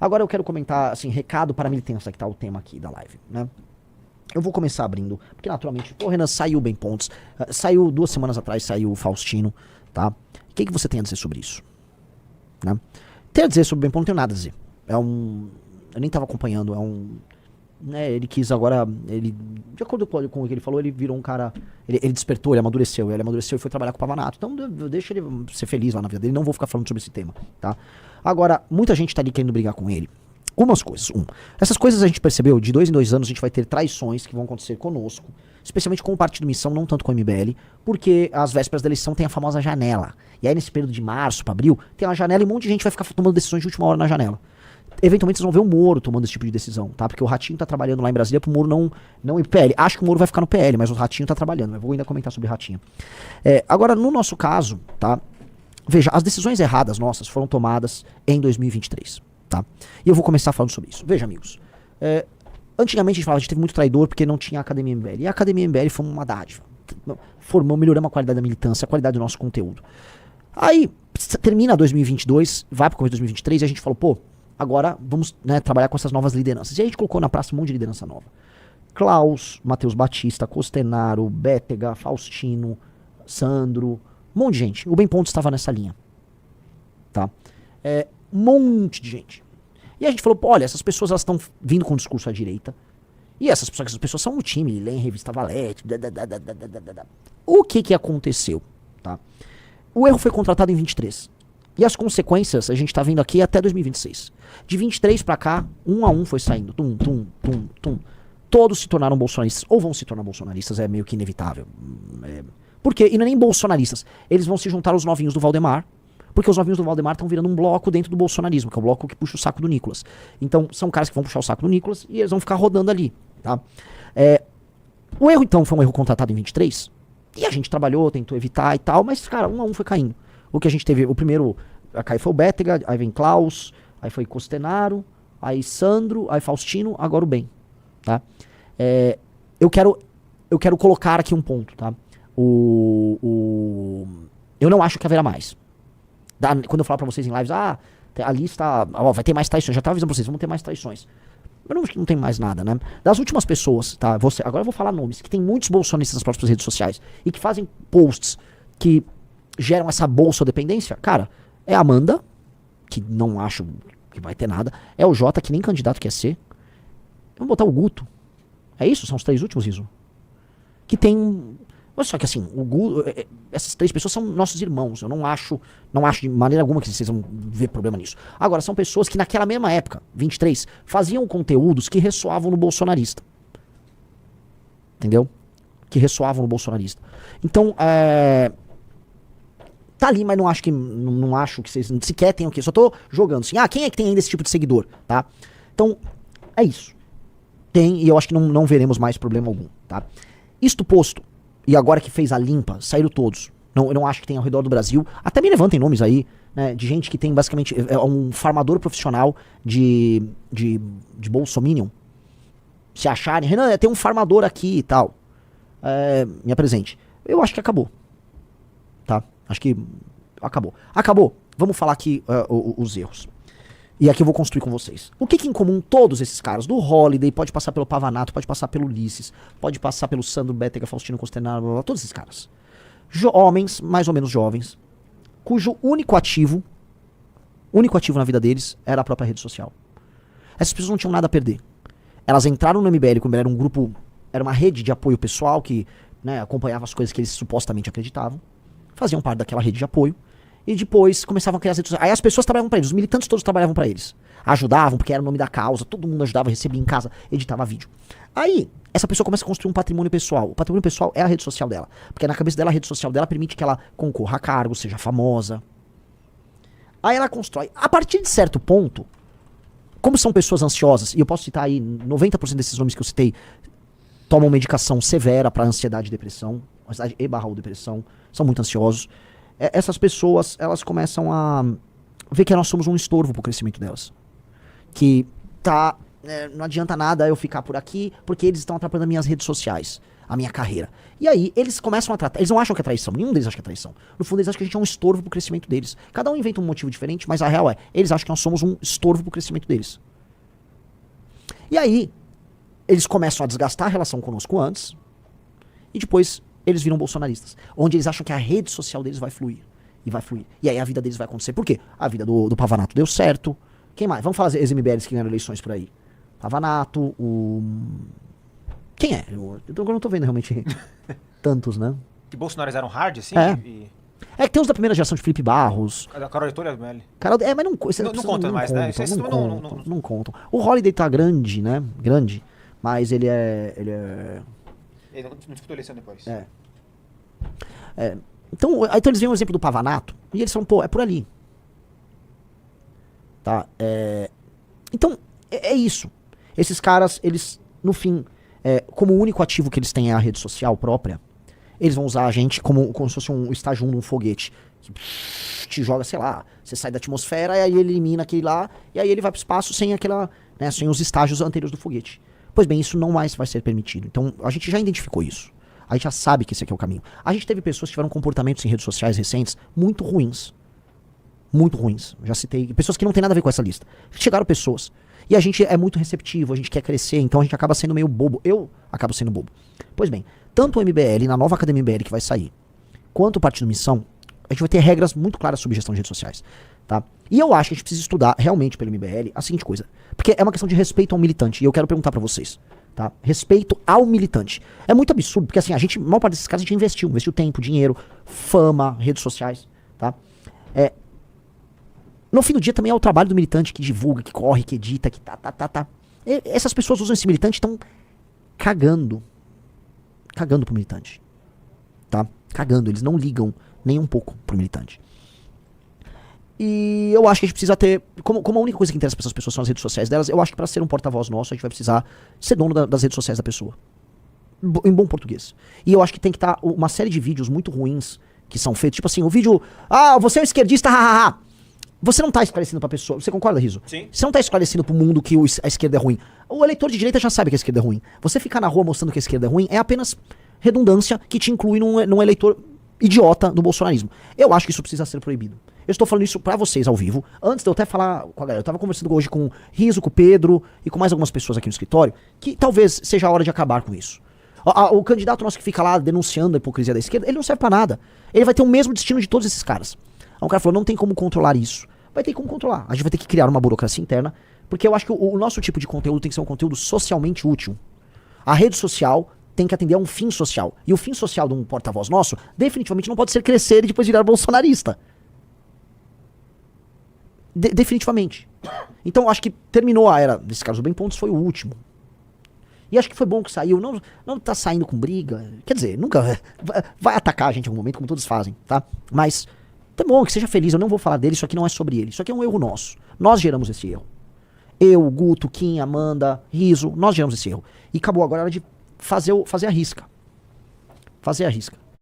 Agora eu quero comentar, assim, recado para a militância, que tá o tema aqui da live, né? Eu vou começar abrindo, porque naturalmente, pô, Renan, saiu o Bem Pontes, saiu 2 semanas atrás, saiu o Faustino, tá? O que você tem a dizer sobre isso? Né? Tem a dizer sobre o Bem Pontes, não tenho nada a dizer. Eu nem tava acompanhando, né, ele quis agora, de acordo com o que ele falou, ele virou um cara, ele despertou, ele amadureceu e foi trabalhar com o Pavanato. Então deixa ele ser feliz lá na vida dele, não vou ficar falando sobre esse tema, tá? Agora, muita gente tá ali querendo brigar com ele. Algumas coisas. Essas coisas a gente percebeu, de 2 em 2 anos a gente vai ter traições que vão acontecer conosco, especialmente com o Partido Missão, não tanto com o MBL, porque às vésperas da eleição tem a famosa janela. E aí nesse período de março para abril, tem uma janela e um monte de gente vai ficar tomando decisões de última hora na janela. Eventualmente vocês vão ver o Moro tomando esse tipo de decisão, tá? Porque o Ratinho tá trabalhando lá em Brasília pro Moro não ir pro PL. Acho que o Moro vai ficar no PL, mas o Ratinho tá trabalhando. Eu vou ainda comentar sobre o Ratinho. Agora, no nosso caso, tá? Veja, as decisões erradas nossas foram tomadas em 2023, tá? E eu vou começar falando sobre isso. Veja, amigos. Antigamente a gente falava, a gente teve muito traidor porque não tinha a Academia MBL. E a Academia MBL foi uma dádiva. Melhoramos a qualidade da militância, a qualidade do nosso conteúdo. Aí, termina 2022, vai pro começo de 2023 e a gente falou, pô, agora vamos, né, trabalhar com essas novas lideranças. E a gente colocou na praça um monte de liderança nova. Klaus, Matheus Batista, Costenaro, Bétega, Faustino, Sandro, um monte de gente. O Bem Pontes estava nessa linha. Tá? Um monte de gente. E a gente falou, pô, olha, essas pessoas elas estão vindo com um discurso à direita. E essas pessoas são um time, leem revista Valete. O que aconteceu? Tá? O erro foi contratado em 23. E as consequências a gente tá vendo aqui até 2026. De 23 pra cá, um a um foi saindo. Todos se tornaram bolsonaristas. Ou vão se tornar bolsonaristas, é meio que inevitável. Por quê? E não é nem bolsonaristas. Eles vão se juntar aos novinhos do Valdemar. Porque os novinhos do Valdemar estão virando um bloco dentro do bolsonarismo, que é o bloco que puxa o saco do Nicolas. Então, são caras que vão puxar o saco do Nicolas e eles vão ficar rodando ali. Tá? O erro, então, foi um erro contratado em 23. E a gente trabalhou, tentou evitar e tal, mas, cara, um a um foi caindo. O que a gente teve, o primeiro a cair foi o Bétega, aí vem Klaus, aí foi Costenaro, aí Sandro, aí Faustino, agora o Bem, tá? Eu quero colocar aqui um ponto, tá? Eu não acho que haverá mais. Quando eu falar pra vocês em lives, a lista, vai ter mais traições, já tava avisando pra vocês, vamos ter mais traições. Eu não acho que não tem mais nada, né? Das últimas pessoas, tá? Agora eu vou falar nomes, que tem muitos bolsonaristas nas próprias redes sociais e que fazem posts que geram essa bolsodependência, cara, é a Amanda, que não acho que vai ter nada, é o Jota, que nem candidato quer ser, vamos botar o Guto, é isso? São os 3 últimos, Riso? Que tem, olha só que assim, o Guto, essas 3 pessoas são nossos irmãos, eu não acho de maneira alguma que vocês vão ver problema nisso. Agora, são pessoas que naquela mesma época, 23, faziam conteúdos que ressoavam no bolsonarista, entendeu? Que ressoavam no bolsonarista. Então, tá ali, mas não acho que vocês sequer tenham o quê? Só tô jogando assim. Quem é que tem ainda esse tipo de seguidor, tá? Então, é isso. Tem, e eu acho que não veremos mais problema algum, tá? Isto posto, e agora que fez a limpa, saíram todos. Eu não acho que tem ao redor do Brasil. Até me levantem nomes aí, né? De gente que tem basicamente um farmador profissional de bolsominion. Se acharem, Renan, tem um farmador aqui e tal. Me apresente. Eu acho que acabou. Tá? Acho que acabou. Acabou. Vamos falar aqui os erros. E aqui eu vou construir com vocês. O que em comum todos esses caras? Do Holiday, pode passar pelo Pavanato, pode passar pelo Ulisses, pode passar pelo Sandro, Bétega, Faustino, Costenaro, blá, blá, todos esses caras. Homens, mais ou menos jovens, cujo único ativo na vida deles era a própria rede social. Essas pessoas não tinham nada a perder. Elas entraram no MBL, como era um grupo, era uma rede de apoio pessoal que, né, acompanhava as coisas que eles supostamente acreditavam, faziam parte daquela rede de apoio, e depois começavam a criar as redes sociais. Aí as pessoas trabalhavam pra eles, os militantes todos trabalhavam pra eles. Ajudavam, porque era o nome da causa, todo mundo ajudava, recebia em casa, editava vídeo. Aí, essa pessoa começa a construir um patrimônio pessoal. O patrimônio pessoal é a rede social dela. Porque na cabeça dela, a rede social dela permite que ela concorra a cargos, seja famosa. Aí ela constrói. A partir de certo ponto, como são pessoas ansiosas, e eu posso citar aí, 90% desses nomes que eu citei tomam medicação severa pra ansiedade e depressão, ansiedade e/ou depressão, são muito ansiosos. Essas pessoas, elas começam a ver que nós somos um estorvo pro crescimento delas. Que não adianta nada eu ficar por aqui, porque eles estão atrapalhando minhas redes sociais. a minha carreira. E aí eles começam a tratar, eles não acham que é traição, nenhum deles acha que é traição. No fundo eles acham que a gente é um estorvo pro crescimento deles. Cada um inventa um motivo diferente, mas a real é, eles acham que nós somos um estorvo pro crescimento deles. E aí, eles começam a desgastar a relação conosco antes, e depois eles viram bolsonaristas. Onde eles acham que a rede social deles vai fluir. E vai fluir. E aí a vida deles vai acontecer. Por quê? A vida do Pavanato deu certo. Quem mais? Vamos falar as MBLs que ganharam eleições por aí. Pavanato, o... Quem é? Eu não tô vendo realmente tantos, né? Que Bolsonaro eram hard, assim? É que tem uns da primeira geração de Felipe Barros. A Carol Heitor MBL. Mas não conta mais, né? Não contam. O Holiday tá grande, né? Grande. Mas ele não disputou eleição depois. Então eles veem o exemplo do Pavanato e eles falam, pô, é por ali. Tá? Então, é isso. Esses caras, eles, no fim, como o único ativo que eles têm é a rede social própria, eles vão usar a gente como se fosse um estágio 1 de um foguete. Que te joga, sei lá, você sai da atmosfera e aí ele elimina aquele lá, e aí ele vai pro espaço sem sem os estágios anteriores do foguete. Pois bem, isso não mais vai ser permitido. Então, a gente já identificou isso. A gente já sabe que esse aqui é o caminho. A gente teve pessoas que tiveram comportamentos em redes sociais recentes muito ruins. Muito ruins. Já citei. Pessoas que não tem nada a ver com essa lista. Chegaram pessoas. E a gente é muito receptivo, a gente quer crescer, então a gente acaba sendo meio bobo. Eu acabo sendo bobo. Pois bem, tanto o MBL, na nova Academia MBL que vai sair, quanto o Partido Missão, a gente vai ter regras muito claras sobre gestão de redes sociais. Tá? E eu acho que a gente precisa estudar realmente pelo MBL a seguinte coisa. Porque é uma questão de respeito ao militante. E eu quero perguntar pra vocês. Tá? Respeito ao militante. É muito absurdo, porque assim, a maior parte desses caras a gente investiu tempo, dinheiro, fama, redes sociais. Tá? No fim do dia também é o trabalho do militante que divulga, que corre, que edita, que tá. Essas pessoas usam esse militante e estão cagando. Cagando pro militante. Tá? Cagando, eles não ligam nem um pouco pro militante. E eu acho que a gente precisa ter, como a única coisa que interessa para essas pessoas são as redes sociais delas, eu acho que para ser um porta-voz nosso, a gente vai precisar ser dono das redes sociais da pessoa. Em bom português. E eu acho que tem que estar uma série de vídeos muito ruins que são feitos, tipo assim, o vídeo, você é um esquerdista, hahaha. Você não tá esclarecendo pra pessoa, você concorda, Riso? Sim. Você não tá esclarecendo pro mundo que a esquerda é ruim. O eleitor de direita já sabe que a esquerda é ruim. Você ficar na rua mostrando que a esquerda é ruim é apenas redundância que te inclui num eleitor idiota do bolsonarismo. Eu acho que isso precisa ser proibido. Eu estou falando isso pra vocês ao vivo. Antes de eu até falar com a galera, eu tava conversando hoje com o Riso, com o Pedro e com mais algumas pessoas aqui no escritório, que talvez seja a hora de acabar com isso. O candidato nosso que fica lá denunciando a hipocrisia da esquerda, ele não serve pra nada. Ele vai ter o mesmo destino de todos esses caras. Aí um cara falou, não tem como controlar isso. Vai ter como controlar. A gente vai ter que criar uma burocracia interna, porque eu acho que o nosso tipo de conteúdo tem que ser um conteúdo socialmente útil. A rede social tem que atender a um fim social. E o fim social de um porta-voz nosso, definitivamente não pode ser crescer e depois virar bolsonarista. Definitivamente. Então acho que terminou a era desse Carlos Bem Pontos, foi o último. E acho que foi bom que saiu. Não tá saindo com briga. Quer dizer, nunca vai atacar a gente em algum momento, como todos fazem, tá? Mas tá bom, que seja feliz. Eu não vou falar dele, isso aqui não é sobre ele. Isso aqui é um erro nosso. Nós geramos esse erro. Eu, Guto, Kim, Amanda, Riso, nós geramos esse erro. E acabou agora a hora de fazer a risca. Fazer a risca.